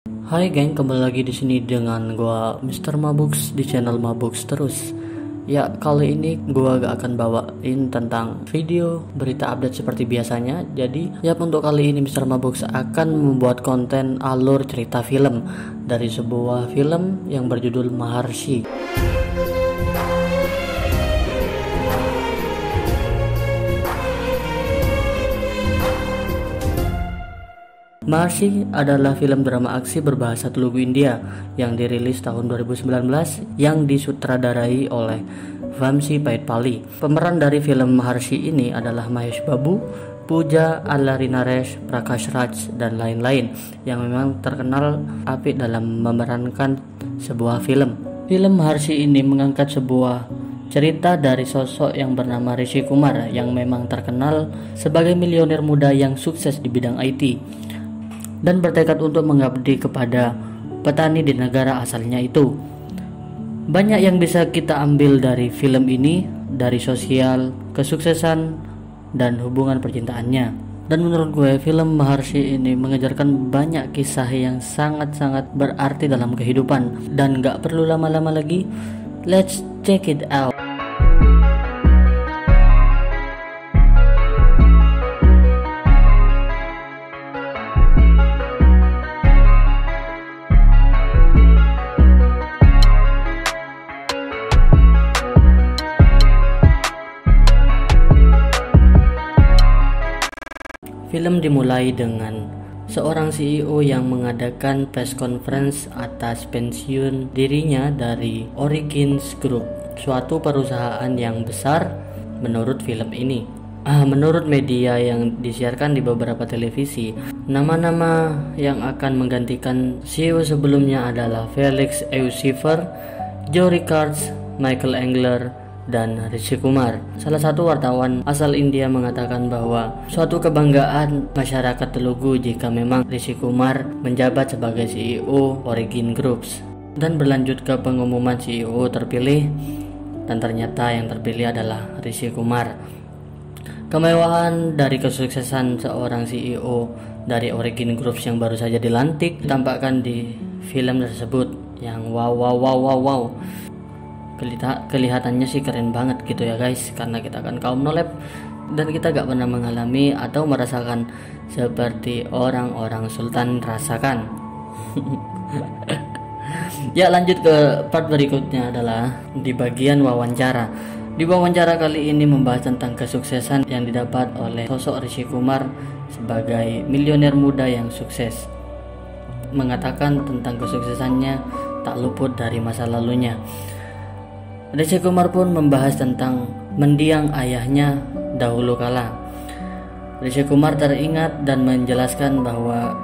Hai geng, kembali lagi di sini dengan gua Mr. Mabuks di channel Mabuks terus. Ya, kali ini gua gak akan bawain tentang video berita update seperti biasanya. Jadi, ya untuk kali ini Mr. Mabuks akan membuat konten alur cerita film dari sebuah film yang berjudul Maharshi. Maharshi adalah film drama aksi berbahasa Telugu India yang dirilis tahun 2019 yang disutradarai oleh Vamsi Paitpali. Pemeran dari film Maharshi ini adalah Mahesh Babu, Pooja Alarinaresh, Prakash Raj, dan lain-lain yang memang terkenal apik dalam memerankan sebuah film. Film Maharshi ini mengangkat sebuah cerita dari sosok yang bernama Rishi Kumar yang memang terkenal sebagai miliuner muda yang sukses di bidang IT dan bertekad untuk mengabdi kepada petani di negara asalnya itu. Banyak yang bisa kita ambil dari film ini, dari sosial, kesuksesan, dan hubungan percintaannya. Dan menurut gue, film Maharshi ini mengajarkan banyak kisah yang sangat-sangat berarti dalam kehidupan. Dan gak perlu lama-lama lagi, let's check it out. Film dimulai dengan seorang CEO yang mengadakan press conference atas pensiun dirinya dari Origins Group, suatu perusahaan yang besar menurut film ini. Menurut media yang disiarkan di beberapa televisi, nama-nama yang akan menggantikan CEO sebelumnya adalah Felix Euscifer, Joe Rickards, Michael Engler, dan Rishi Kumar. Salah satu wartawan asal India mengatakan bahwa suatu kebanggaan masyarakat Telugu jika memang Rishi Kumar menjabat sebagai CEO Origin Groups, dan berlanjut ke pengumuman CEO terpilih, dan ternyata yang terpilih adalah Rishi Kumar. Kemewahan dari kesuksesan seorang CEO dari Origin Groups yang baru saja dilantik ditampakkan di film tersebut yang wow. Kelihatannya sih keren banget gitu ya guys, karena kita kan kaum nolep dan kita gak pernah mengalami atau merasakan seperti orang-orang sultan rasakan. Ya, lanjut ke part berikutnya adalah di bagian wawancara. Di wawancara kali ini membahas tentang kesuksesan yang didapat oleh sosok Rishi Kumar sebagai miliuner muda yang sukses. Mengatakan tentang kesuksesannya tak luput dari masa lalunya. Rishi Kumar pun membahas tentang mendiang ayahnya dahulu kala. Rishi Kumar teringat dan menjelaskan bahwa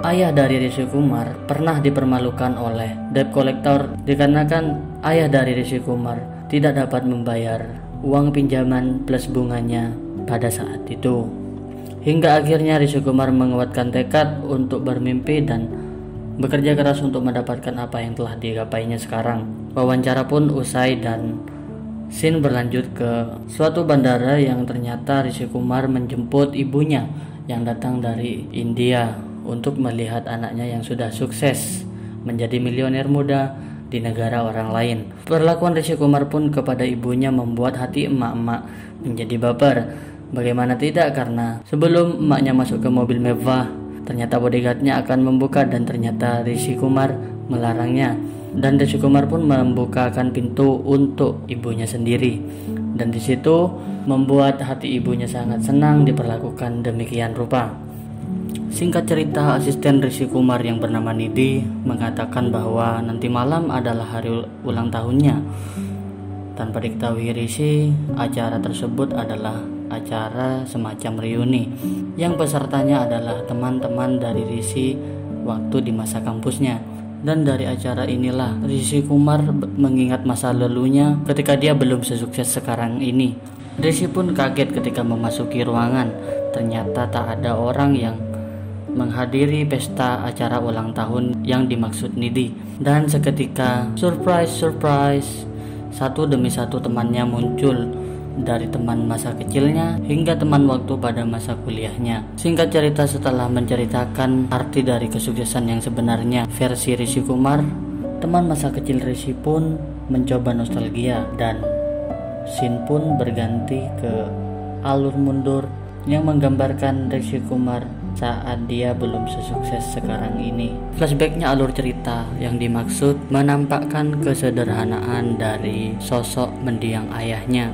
ayah dari Rishi Kumar pernah dipermalukan oleh debt collector dikarenakan ayah dari Rishi Kumar tidak dapat membayar uang pinjaman plus bunganya pada saat itu. Hingga akhirnya Rishi Kumar menguatkan tekad untuk bermimpi dan bekerja keras untuk mendapatkan apa yang telah digapainya sekarang. Wawancara pun usai dan scene berlanjut ke suatu bandara yang ternyata Rishi Kumar menjemput ibunya yang datang dari India untuk melihat anaknya yang sudah sukses menjadi miliuner muda di negara orang lain. Perlakuan Rishi Kumar pun kepada ibunya membuat hati emak-emak menjadi baper. Bagaimana tidak, karena sebelum emaknya masuk ke mobil mewah, ternyata bodyguardnya akan membuka dan ternyata Rishi Kumar melarangnya. Dan Rishi Kumar pun membukakan pintu untuk ibunya sendiri. Dan di situ membuat hati ibunya sangat senang diperlakukan demikian rupa. Singkat cerita, asisten Rishi Kumar yang bernama Nidhi mengatakan bahwa nanti malam adalah hari ulang tahunnya. Tanpa diketahui Rishi, acara tersebut adalah acara semacam reuni yang pesertanya adalah teman-teman dari Rishi waktu di masa kampusnya. Dan dari acara inilah Rishi Kumar mengingat masa lalunya ketika dia belum sesukses sekarang ini. Rishi pun kaget ketika memasuki ruangan. Ternyata tak ada orang yang menghadiri pesta acara ulang tahun yang dimaksud Nidhi. Dan seketika surprise, satu demi satu temannya muncul dari teman masa kecilnya hingga teman waktu pada masa kuliahnya. Singkat cerita, setelah menceritakan arti dari kesuksesan yang sebenarnya versi Rishi Kumar, teman masa kecil Rishi pun mencoba nostalgia dan scene pun berganti ke alur mundur yang menggambarkan Rishi Kumar saat dia belum sesukses sekarang ini. Flashbacknya alur cerita yang dimaksud menampakkan kesederhanaan dari sosok mendiang ayahnya.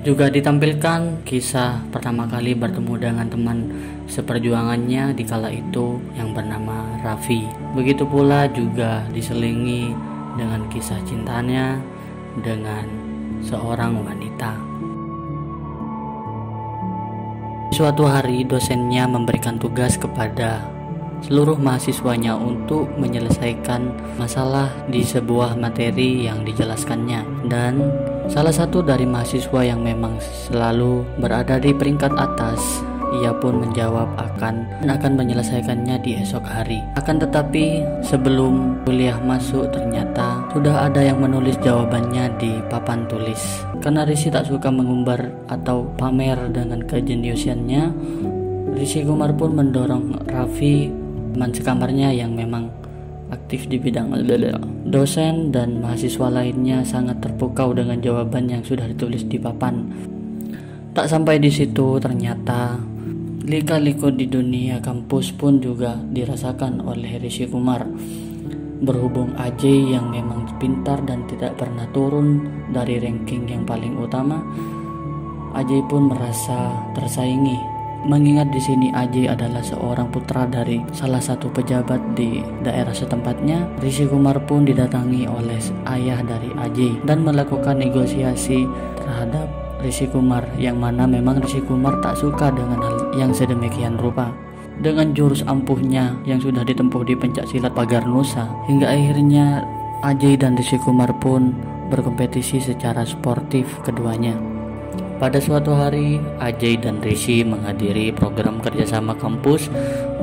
Juga ditampilkan kisah pertama kali bertemu dengan teman seperjuangannya di kala itu yang bernama Raffi. Begitu pula juga diselingi dengan kisah cintanya dengan seorang wanita. Suatu hari dosennya memberikan tugas kepada seluruh mahasiswanya untuk menyelesaikan masalah di sebuah materi yang dijelaskannya, dan salah satu dari mahasiswa yang memang selalu berada di peringkat atas, ia pun menjawab akan menyelesaikannya di esok hari. Akan tetapi sebelum kuliah masuk ternyata sudah ada yang menulis jawabannya di papan tulis. Karena Rishi tak suka mengumbar atau pamer dengan kejeniusannya, Rishi Kumar pun mendorong Raffi, teman sekamarnya yang memang aktif di bidang dosen dan mahasiswa lainnya, sangat terpukau dengan jawaban yang sudah ditulis di papan. Tak sampai di situ, ternyata lika-liku di dunia kampus pun juga dirasakan oleh Rishi Kumar. Berhubung Ajay yang memang pintar dan tidak pernah turun dari ranking yang paling utama, Ajay pun merasa tersaingi. Mengingat di sini Ajay adalah seorang putra dari salah satu pejabat di daerah setempatnya, Rishi Kumar pun didatangi oleh ayah dari Ajay dan melakukan negosiasi terhadap Rishi Kumar, yang mana memang Rishi Kumar tak suka dengan hal yang sedemikian rupa. Dengan jurus ampuhnya yang sudah ditempuh di pencak silat pagar Nusa, hingga akhirnya Ajay dan Rishi Kumar pun berkompetisi secara sportif keduanya. Pada suatu hari, Ajay dan Rishi menghadiri program kerjasama kampus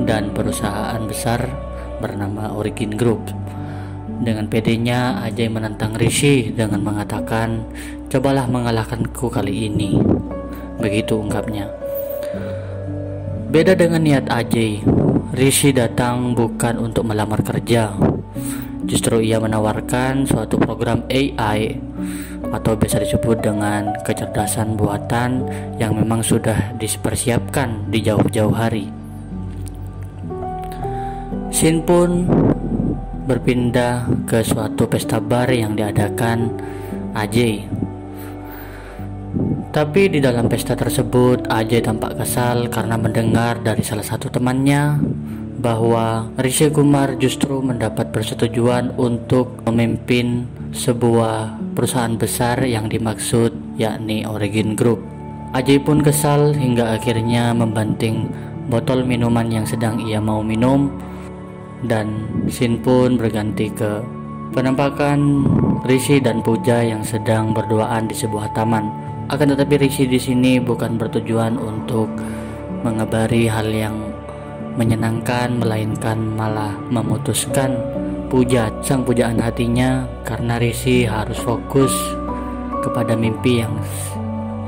dan perusahaan besar bernama Origin Group. Dengan pedenya, Ajay menantang Rishi dengan mengatakan, "Cobalah mengalahkanku kali ini." Begitu ungkapnya. Beda dengan niat Ajay, Rishi datang bukan untuk melamar kerja. Justru ia menawarkan suatu program AI atau biasa disebut dengan kecerdasan buatan yang memang sudah dipersiapkan di jauh-jauh hari. Scene pun berpindah ke suatu pesta bar yang diadakan Ajay. Tapi di dalam pesta tersebut, Ajay tampak kesal karena mendengar dari salah satu temannya bahwa Rishi Kumar justru mendapat persetujuan untuk memimpin sebuah perusahaan besar yang dimaksud, yakni Origin Group. Ajay pun kesal hingga akhirnya membanting botol minuman yang sedang ia mau minum, dan scene pun berganti ke penampakan Rishi dan Pooja yang sedang berduaan di sebuah taman. Akan tetapi Rishi di sini bukan bertujuan untuk mengabari hal yang menyenangkan, melainkan malah memutuskan Pooja, sang pujaan hatinya, karena Rishi harus fokus kepada mimpi yang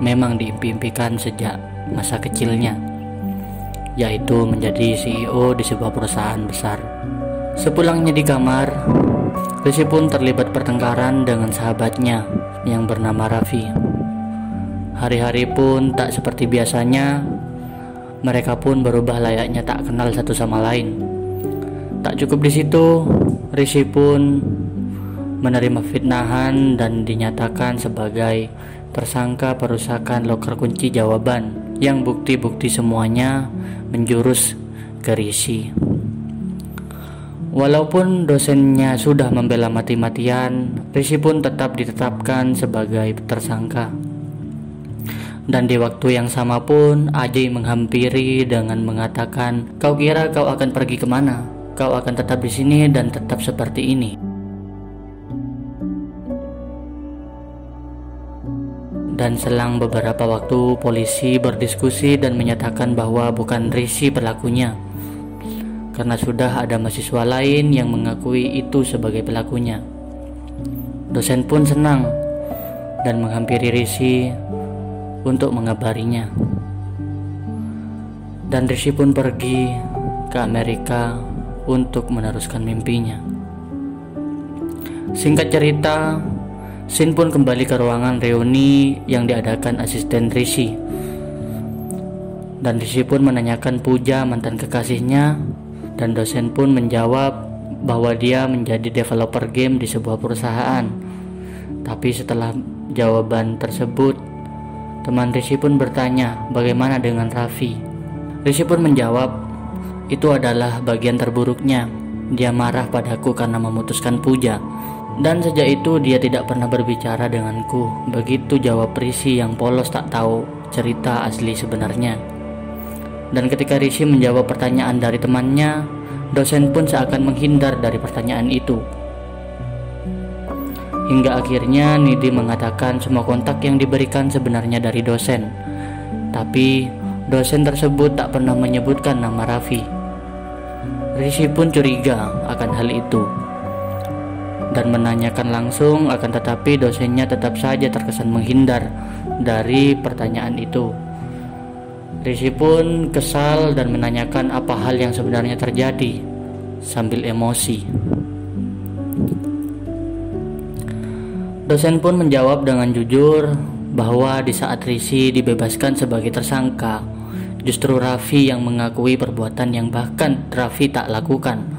memang diimpi-impikan sejak masa kecilnya, yaitu menjadi CEO di sebuah perusahaan besar. Sepulangnya di kamar, Rishi pun terlibat pertengkaran dengan sahabatnya yang bernama Raffi. Hari-hari pun tak seperti biasanya, mereka pun berubah layaknya tak kenal satu sama lain. Tak cukup di situ, Rishi pun menerima fitnahan dan dinyatakan sebagai tersangka perusakan loker kunci jawaban, yang bukti-bukti semuanya menjurus ke Rishi. Walaupun dosennya sudah membela mati-matian, Rishi pun tetap ditetapkan sebagai tersangka. Dan di waktu yang sama pun Ajay menghampiri dengan mengatakan, "Kau kira kau akan pergi kemana? Kau akan tetap di sini dan tetap seperti ini." Dan selang beberapa waktu, polisi berdiskusi dan menyatakan bahwa bukan Rishi pelakunya, karena sudah ada mahasiswa lain yang mengakui itu sebagai pelakunya. Dosen pun senang dan menghampiri Rishi untuk mengabarinya. Dan Rishi pun pergi ke Amerika untuk meneruskan mimpinya. Singkat cerita, Shin pun kembali ke ruangan reuni yang diadakan asisten Rishi. Dan Rishi pun menanyakan Pooja, mantan kekasihnya, dan dosen pun menjawab bahwa dia menjadi developer game di sebuah perusahaan. Tapi setelah jawaban tersebut, teman Rishi pun bertanya bagaimana dengan Raffi. Rishi pun menjawab, itu adalah bagian terburuknya. Dia marah padaku karena memutuskan Pooja. Dan sejak itu dia tidak pernah berbicara denganku. Begitu jawab Rishi yang polos tak tahu cerita asli sebenarnya. Dan ketika Rishi menjawab pertanyaan dari temannya, dosen pun seakan menghindar dari pertanyaan itu. Hingga akhirnya Nidhi mengatakan semua kontak yang diberikan sebenarnya dari dosen. Tapi dosen tersebut tak pernah menyebutkan nama Raffi. Rishi pun curiga akan hal itu dan menanyakan langsung, akan tetapi dosennya tetap saja terkesan menghindar dari pertanyaan itu. Rishi pun kesal dan menanyakan apa hal yang sebenarnya terjadi sambil emosi. Dosen pun menjawab dengan jujur bahwa di saat Rishi dibebaskan sebagai tersangka, justru Raffi yang mengakui perbuatan yang bahkan Raffi tak lakukan.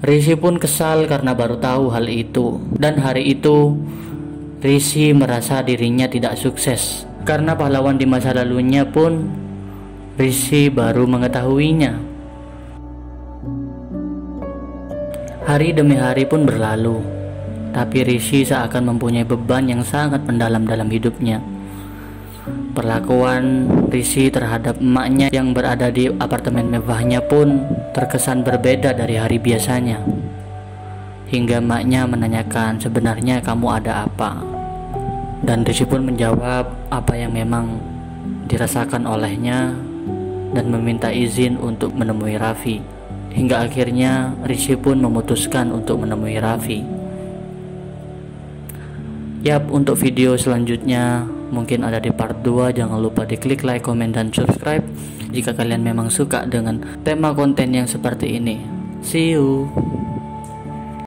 Rishi pun kesal karena baru tahu hal itu, dan hari itu Rishi merasa dirinya tidak sukses karena pahlawan di masa lalunya pun Rishi baru mengetahuinya. Hari demi hari pun berlalu, tapi Rishi seakan mempunyai beban yang sangat mendalam dalam hidupnya. Perlakuan Rishi terhadap emaknya yang berada di apartemen mewahnya pun terkesan berbeda dari hari biasanya. Hingga emaknya menanyakan sebenarnya kamu ada apa. Dan Rishi pun menjawab apa yang memang dirasakan olehnya dan meminta izin untuk menemui Raffi. Hingga akhirnya Rishi pun memutuskan untuk menemui Raffi. Yap, untuk video selanjutnya mungkin ada di part 2. Jangan lupa diklik like, komen, dan subscribe jika kalian memang suka dengan tema konten yang seperti ini. See you.